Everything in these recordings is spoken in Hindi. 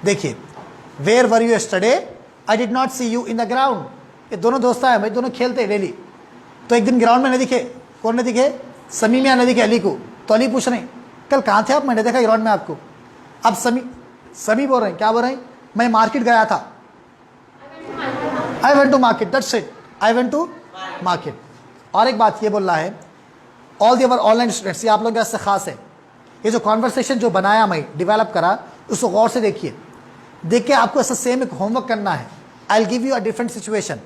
देखिए, where were you yesterday, I did not see you in the ground. ये दोनों दोस्त हैं भाई, दोनों खेलते हैं डेली। तो एक दिन ग्राउंड में नहीं दिखे। कौन नहीं दिखे? समी मियाँ नहीं दिखे अली को। तो अली पूछ रहे कल कहाँ थे आप, मैंने देखा ग्राउंड में आपको। अब समी बोल रहे हैं, क्या बोल रहे हैं? मैं मार्केट गया था। I went to market, that's it, I went to market. और एक बात ये बोल रहा है, all the our online students, ये आप लोगों के वास्ते खास है। ये जो कॉन्वर्सेशन जो बनाया मैं, डिवेलप करा, उसको गौर से देखिए। देख के आपको ऐसा सेम एक होमवर्क करना है। I will give you a different situation,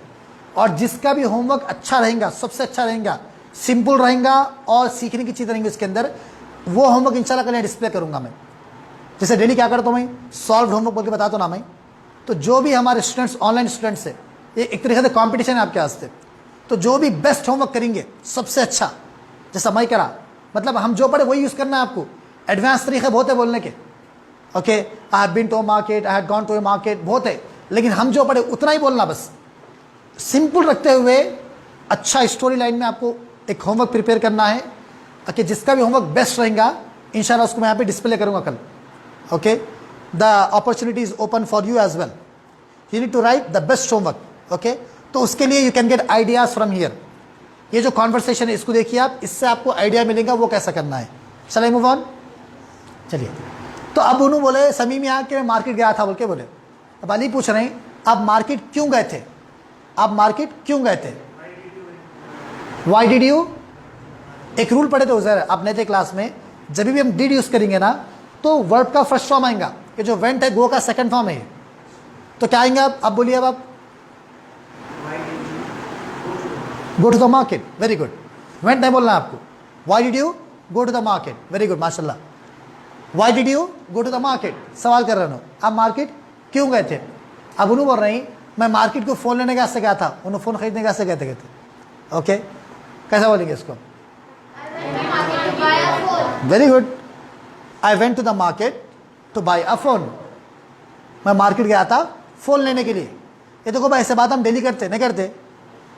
और जिसका भी होमवर्क अच्छा रहेगा, सबसे अच्छा रहेगा, सिंपल रहेगा और सीखने की चीज़ रहेंगी उसके अंदर, वो होमवर्क इंशाल्लाह कल डिस्प्ले करूंगा मैं। जैसे डेली क्या करता हूँ मैं, सॉल्व होमवर्क बोल के बताता हूँ ना मैं। तो जो भी हमारे स्टूडेंट्स, ऑनलाइन स्टूडेंट्स है, ये एक तरीके से कॉम्पिटिशन है आपके वास्ते। तो जो भी बेस्ट होमवर्क करेंगे, सबसे अच्छा, जैसा मैं करा, मतलब हम जो पढ़े वही यूज़ करना है आपको। एडवांस तरीके बहुत है बोलने के, okay, I have been to market, I have gone to a market, बहुत है, लेकिन हम जो पढ़े उतना ही बोलना बस। सिंपल रखते हुए अच्छा स्टोरी लाइन में आपको एक होमवर्क प्रिपेयर करना है। ओके, जिसका भी होमवर्क बेस्ट रहेगा इंशाल्लाह उसको मैं यहाँ पे डिस्प्ले करूँगा कल। Okay, the opportunity is open for you as well, you need to write the best homework. Okay, तो उसके लिए you can get ideas from here. ये जो कॉन्वर्सेशन है इसको देखिए आप, इससे आपको आइडिया मिलेगा वो कैसा करना है। चलिए मूव ऑन। चलिए, तो अब उन्होंने बोले समी में आके मैं मार्केट गया था बोल के बोले। अब अली पूछ रहे हैं आप मार्केट क्यों गए थे, आप मार्केट क्यों गए थे? Y did you? एक रूल पढ़े थे उधर आप नहीं थे क्लास में, जब भी हम डिड यूज करेंगे ना तो वर्ब का फर्स्ट फॉर्म आएगा। ये जो वेंट है गो का सेकंड फॉर्म है। तो क्या आएंगे आप बोलिए। अब आप go to the market, very good. Went नहीं बोलना आपको। Why did you go to the market, very good, माशाल्लाह। Why did you go to the market, सवाल कर रहे हो आप मार्केट क्यों गए थे? अब उन्होंने बोल रहे हैं मैं मार्केट को फ़ोन लेने कैसे गया था, उन्होंने फ़ोन खरीदने कैसे गए थे। ओके, कैसा बोलेंगे इसको? Very good, I went to the market to buy a phone. मैं मार्केट गया था फ़ोन लेने के लिए। ये देखो भाई, ऐसे बात हम डेली करते नहीं करते?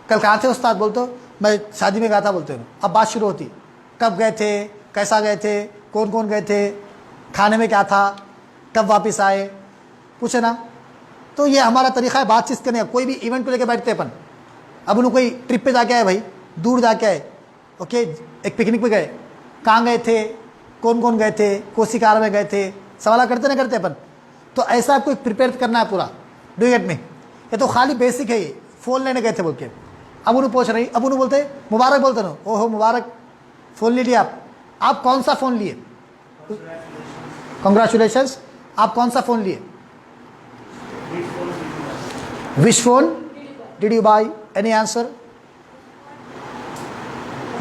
कल कहाँ थे उस्ताद, बोलते हो मैं शादी में गया था बोलते हो। अब बात शुरू होती, कब गए थे, कैसा गए थे, कौन कौन गए थे, खाने में क्या था, कब वापस आए, पूछे ना। तो ये हमारा तरीका है बातचीत करने का। कोई भी इवेंट को लेकर बैठते अपन। अब उन्होंने कोई ट्रिप पे जाके आए भाई, दूर जाके आए, ओके, एक पिकनिक पे गए, कहाँ गए थे, कौन कौन गए थे, कोसी कार में गए थे, सवाल करते ना करते अपन। तो ऐसा आपको प्रिपेयर करना है पूरा। Do get me? ये तो खाली बेसिक है, ये फ़ोन लेने गए थे बोल के। अब उन्होंने पूछ रही, अब उन्होंने बोलते मुबारक बोलते ना, ओहो मुबारक, फ़ोन ले लिया आप कौन सा फ़ोन लिए? कॉन्ग्रेचुलेशंस, आप कौन सा फ़ोन लिए? विच phone did you by? Any answer?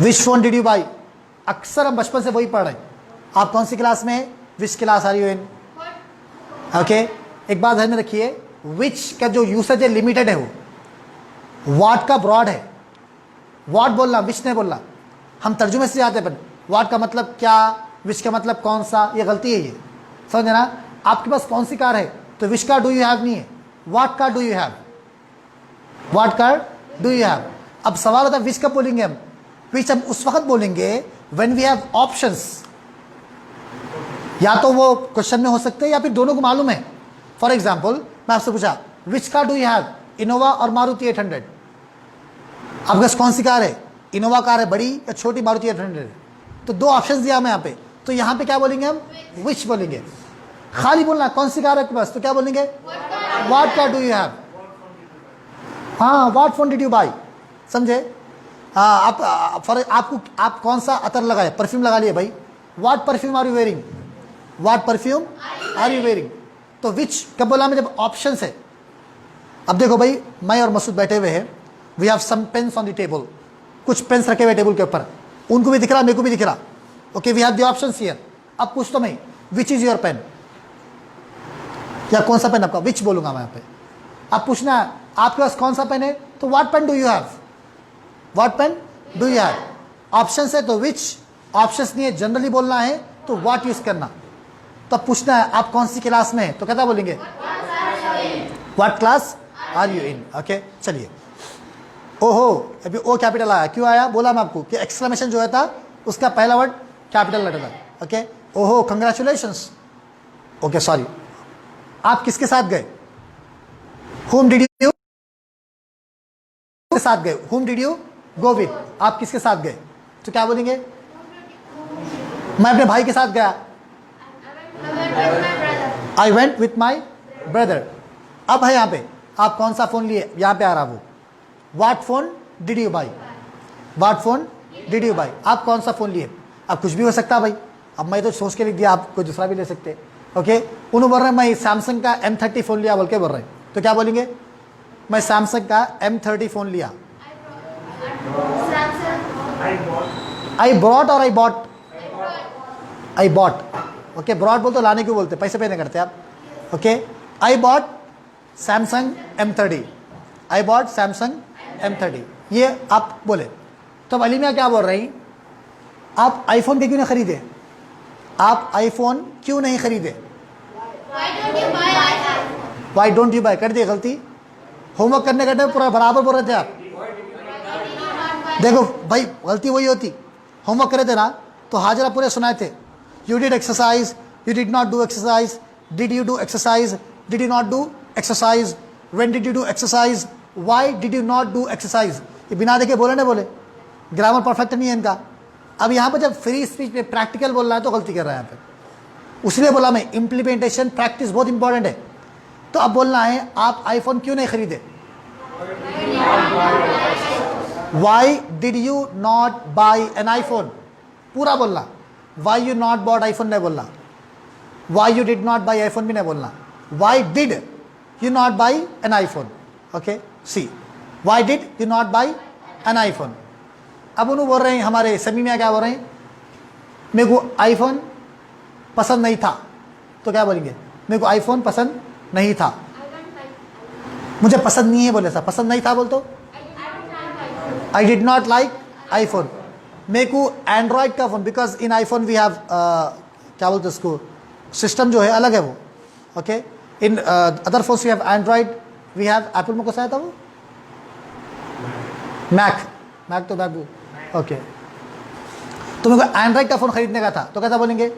Which phone did you by? अक्सर हम बचपन से वही पढ़ रहे हैं। आप कौन सी क्लास में? Which class are you in? Okay, एक बात ध्यान में रखिए, विच का जो यूसेज है लिमिटेड है, वो वाट का ब्रॉड है। वाट बोलना, विच नहीं बोलना। हम तर्जुमे से जाते हैं पर वाट का मतलब क्या, विच का मतलब कौन सा, ये गलती है। ये समझे ना? आपके पास कौन सी कार है तो which car do you have नहीं है, what car do you have, what car do you have. अब सवाल होता है विच कब बोलेंगे हम? विच हम उस वक्त बोलेंगे व्हेन वी हैव ऑप्शंस। या तो वो क्वेश्चन में हो सकते हैं या फिर दोनों को मालूम है। फॉर एग्जाम्पल मैं आपसे पूछा विच car do you have, Innova और मारुति 800। आपके पास कौन सी कार है? इनोवा कार है बड़ी या छोटी, मारुति 800। तो दो ऑप्शन दिया हमें यहाँ पे, तो यहाँ पे क्या बोलेंगे हम? विच बोलेंगे। खाली बोलना कौन सी कार है आपके पास, तो क्या बोलेंगे? What car do you have. हाँ, what phone did you buy, समझे? हाँ, आप कौन सा अतर लगाए, परफ्यूम लगा लिए भाई, what perfume are you wearing, what perfume are you wearing. तो विच कब बोला हमें? जब ऑप्शन है। अब देखो भाई, मैं और मसूद बैठे हुए हैं, we have some pens on the table, कुछ पेन्स रखे हुए टेबल के ऊपर, उनको भी दिख रहा, मेरे को भी दिख रहा। Okay, we have the options here. अब पूछ तो मैं विच इज योर पेन, या कौन सा पेन आपका? विच बोलूंगा मैं यहाँ पे। अब पूछना है आपके पास कौन सा पेन है, तो what pen do you have, what pen do you have. Option है तो विच, ऑप्शन नहीं है जनरली बोलना है तो व्हाट यूज करना। तो पूछना है आप कौन सी क्लास में है, तो क्या बोलेंगे? What class are you in. Okay, चलिए। ओहो, अभी ओ कैपिटल आया, क्यों आया? बोला मैं आपको कि एक्सक्लेमेशन जो है था उसका पहला वर्ड कैपिटल लेटर था। ओके, ओहो कंग्रेचुलेशंस, ओके सॉरी, आप किसके साथ गए? whom did you के साथ गए? whom did you go with? आप किसके साथ गए? तो क्या बोलेंगे? मैं अपने भाई के साथ गया। I went with my brother। अब है यहाँ पे आप कौन सा फोन लिए, यहाँ पे आ रहा वो What phone did you buy? What phone did you buy? आप कौन सा फोन लिए? अब कुछ भी हो सकता है भाई, अब मैं तो सोच के लिख दिया, आप कोई दूसरा भी ले सकते। ओके, उन्होंने बोल रहे हैं मैं सैमसंग का M30 फोन लिया बोल के बोल रहे हैं, तो क्या बोलेंगे? मैं सैमसंग का M30 फोन लिया। I brought और I bought? I bought। Okay, ब्रॉड बोल तो लाने क्यों बोलते, पैसे पे नहीं करते आप। ओके, आई बॉट सैमसंग M30। आई बॉट सैमसंग M30, ये आप बोले। तो अब अलीमिया क्या बोल रही, आप आईफोन क्यों नहीं खरीदे? आप आईफोन क्यों नहीं खरीदे? Why don't you buy? कर दिए गलती। होमवर्क करने का टाइम पूरा बराबर बोल रहे थे आप। देखो भाई, गलती वही होती, होमवर्क करे थे ना तो हाजरा पूरे सुनाए थे। You did exercise, you did not do exercise, did you do exercise, did you not do exercise, when did you do exercise, why did you not do exercise? ये बिना देखे बोले ना बोले, ग्रामर परफेक्ट नहीं है इनका। अब यहाँ पर जब फ्री स्पीच में प्रैक्टिकल बोल रहा है तो गलती कर रहा है यहाँ पे, उसलिए बोला मैं इम्प्लीमेंटेशन प्रैक्टिस बहुत इंपॉर्टेंट है। तो अब बोलना है आप आईफोन क्यों नहीं खरीदे? Why did you not buy an iPhone? पूरा बोलना। Why you not bought iPhone नहीं बोलना, why you did not buy iPhone भी नहीं बोलना, why did you not buy an iPhone? Okay, see, why did you not buy an iPhone? अब उन्होंने बोल रहे हैं, हमारे समी में क्या बोल रहे हैं, मेरे को आईफोन पसंद नहीं था। तो क्या बोलेंगे? मेरे को आईफोन पसंद नहीं था, मुझे पसंद नहीं है बोले सा, पसंद नहीं था बोल तो I did not like iPhone. मेरे को एंड्रॉयड का phone, because in iPhone we have क्या बोलते उसको, सिस्टम जो है अलग है वो। Okay, in other phones we have Android, we have Apple में कौन सा आया था वो, मैक तो मैक। ओके, तो मेरे को एंड्रॉयड का फ़ोन खरीदने का था, तो कैसा बोलेंगे?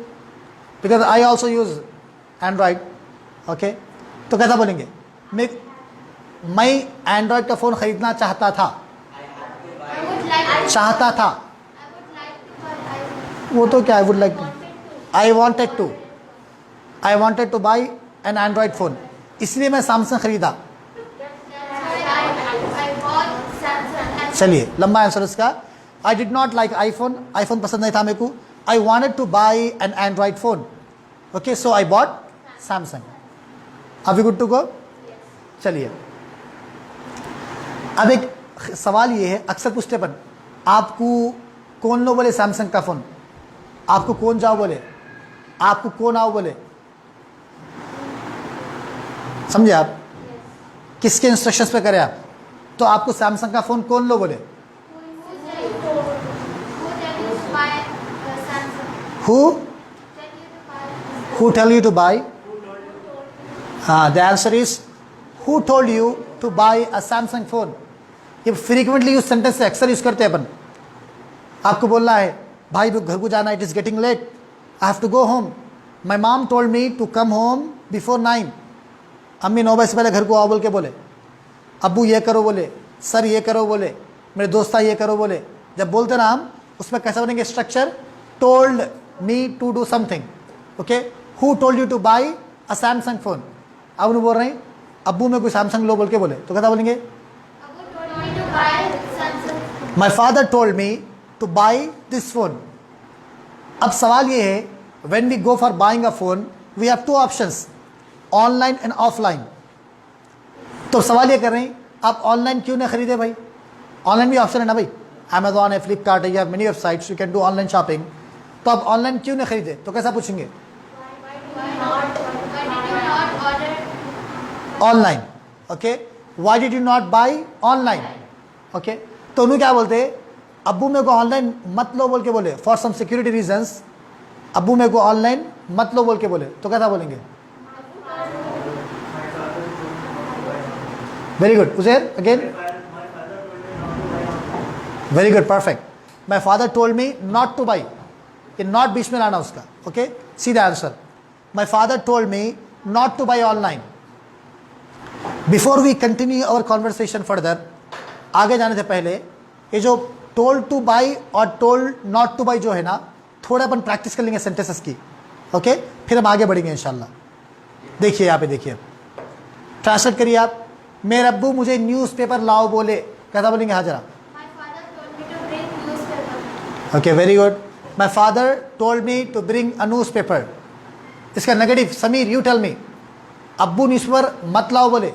Because I also use Android. Okay, तो कैसा बोलेंगे? मैं एंड्रॉयड का फ़ोन खरीदना चाहता था, चाहता था वो तो क्या, I would like, I wanted to buy an Android phone, इसलिए मैं सैमसंग खरीदा। चलिए लंबा आंसर इसका, I did not like iPhone, iPhone पसंद नहीं था मेरे को, I wanted to buy an Android phone. Okay, so I bought Samsung. Are we good to go? चलिए, अब एक सवाल ये है, अक्सर पूछते अपन, आपको कौन लो बोले सैमसंग का फ़ोन, आपको कौन जाओ बोले, आपको कौन आओ बोले, समझे आप? किसके इंस्ट्रक्शंस पे करें आप? तो आपको सैमसंग का फ़ोन कौन लो बोले? Who tell you to buy? The answer is who told you to buy a Samsung phone? ये फ्रीक्वेंटली यूज सेंटेंस से अक्सर यूज करते हैं अपन। आपको बोलना है भाई घर को जाना, it is getting late, I have to go home, my mom told me to come home before 9। अम्मी 9 बजे से पहले घर को आओ बोल के बोले, अब्बू ये करो बोले, सर ये करो बोले, मेरे दोस्ता ये करो बोले। जब बोलते ना हम, उसमें कैसा बनेंगे structure? Told me to do something. Okay, who told you to buy a Samsung phone? अब उन्हें बोल रहे हैं अब्बू में कोई सैमसंग लो बोल के बोले, तो कैसा बोलेंगे? My father told me to buy this phone. अब सवाल ये है, when we go for buying a phone we have 2 options, online and offline. तो सवाल ये कर रहे हैं आप ऑनलाइन क्यों नहीं खरीदे भाई? ऑनलाइन भी ऑप्शन है ना भाई, अमेजॉन है, फ्लिपकार्ट है, you have many websites, you can do online shopping. तो आप ऑनलाइन क्यों नहीं खरीदे? तो कैसा पूछेंगे? Online. Okay, why did you not by online? Okay, तो उन्होंने क्या बोलते, अब्बू मेरे को ऑनलाइन मत लो बोल के बोले, फॉर सम सिक्योरिटी रीजंस अब्बू मेरे को ऑनलाइन मत लो बोल के बोले, तो कैसा बोलेंगे? Very good Uzair, again very good, perfect. My father told me not two by, ये नॉट बीच में लाना उसका। Okay, see the answer, my father told me not to buy online. Before we continue our conversation further, आगे जाने से पहले ये जो told to buy और told not to buy जो है ना, थोड़ा अपन प्रैक्टिस कर लेंगे सेंटेंसेस की. ओके, फिर हम आगे बढ़ेंगे इंशाल्लाह. देखिए यहाँ पे देखिए, ट्रांसलेट करिए आप. मेरे अब्बू मुझे न्यूज़पेपर लाओ बोले, कैसा बोलेंगे Hazra? Okay, very good. My father told me to bring a news paper. इसका नेगेटिव, समीर यू टेल मी. अब्बू न्यूज़पेपर मत लाओ बोले.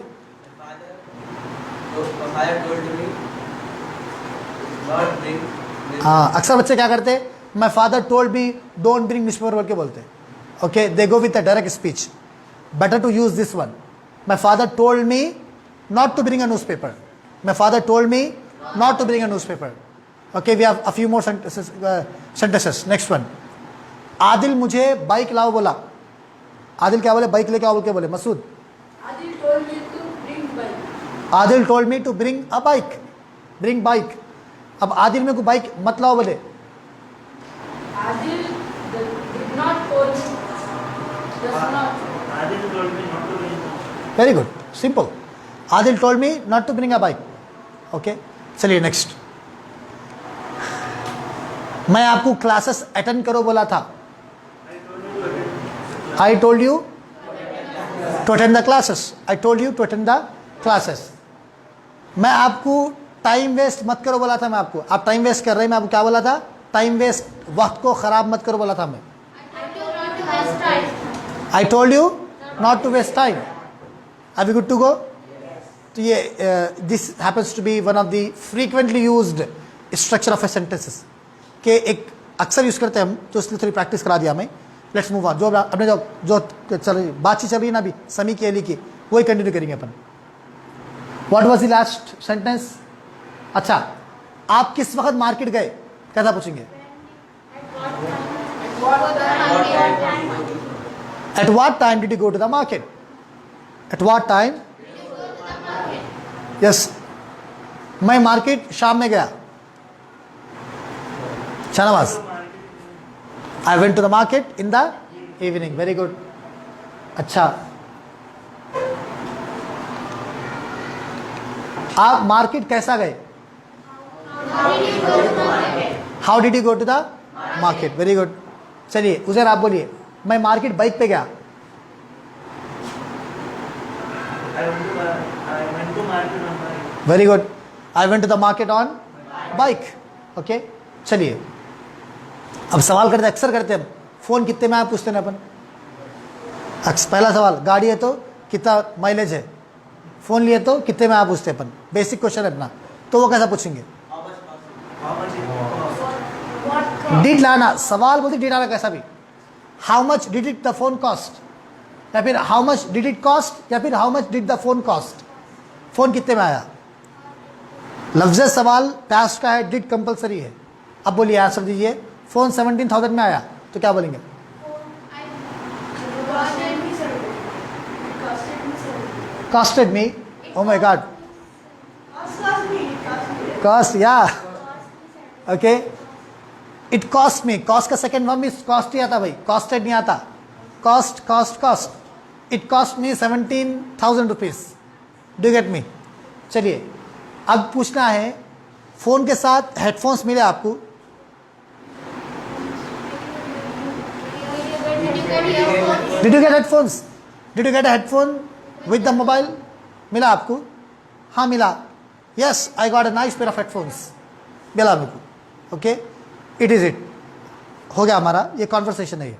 हाँ, अक्सर बच्चे क्या करते हैं, my father told me don't bring newspaper बोल के बोलते. Okay, they go with a direct speech. Better to use this one. My father told me not to bring a newspaper. My father told me not to bring a newspaper. Okay, we have a few more sentences. Next one. Adil मुझे बाइक लाओ बोला. आदिल क्या बोले? बाइक लेके आओ बोल के बोले. Masood. Adil told me to bring bike. Adil told me to bring a bike. Bring bike. अब आदिल मेरे को बाइक मत लाओ बोले. Adil did not told me. Does not. Adil told me not to bring. Very good. Simple. Adil told me not to bring a bike. Okay. चलिए नेक्स्ट. मैं आपको क्लासेस अटेंड करो बोला था. I told you to attend the classes. I told you to attend the classes. मैं आपको टाइम वेस्ट मत करो बोला था. मैं आपको, आप टाइम वेस्ट कर रहे हैं. मैं आपको क्या बोला था? टाइम वेस्ट, वक्त को खराब मत करो बोला था मैं. I told you not to waste time. Are we good to go? तो ये this happens to be one of the frequently used structure of a sentences के एक अक्सर यूज़ करते हैं हम, तो इसलिए थोड़ी प्रैक्टिस करा दिया हमें. Let's move on. जो अपने जो चल रही बातचीत चल रही है ना अभी समी की अली की, वही कंटिन्यू करेंगे अपन. What was the last sentence? अच्छा, आप किस वक्त मार्केट गए, कैसा पूछेंगे? At what time did you go to the market? At what time? Yes, मैं मार्केट शाम में गया. Shahnawaz. I went to the market in the evening. Very good. अच्छा, आप मार्केट कैसा गए? How did you go to the market? Very good. चलिए उज़ैर आप बोलिए. मैं मार्केट बाइक पे गया. I went to market on bike. Very good. I went to the market on bike. Okay. चलिए अब सवाल करते, अक्सर करते हैं, फ़ोन कितने में आप पूछते हैं अपन. पहला सवाल, गाड़ी है तो कितना माइलेज है. फ़ोन लिए तो कितने में आप पूछते हैं अपन. बेसिक क्वेश्चन है अपना. तो वो कैसा पूछेंगे? डिड लाना. सवाल बोलते डिड लाना कैसा भी. How much did it the phone cost, या फिर how much did it cost, या फिर how much did the phone cost. Phone कितने में आया. लफ्ज़ सवाल पास्ट का है, डिड कंपलसरी है. अब बोलिए, आंसर दीजिए. फ़ोन 17,000 में आया तो क्या बोलेंगे? Costed me. Oh my God. Cost, yeah. Okay. It cost me. Cost का सेकेंड फॉर्म में कॉस्ट ही आता भाई, कॉस्टेड नहीं आता. Cost cost cost. It cost me 17,000 rupees. Do get me? चलिए अब पूछना है, फ़ोन के साथ हेडफोन्स मिले आपको. Did you get headphones? Did you get a headphone with the mobile? मिला आपको? हाँ मिला. Yes, I got a nice pair of headphones. मिला मेरे को. Okay, it is it. हो गया हमारा ये कॉन्वर्सेशन है ये.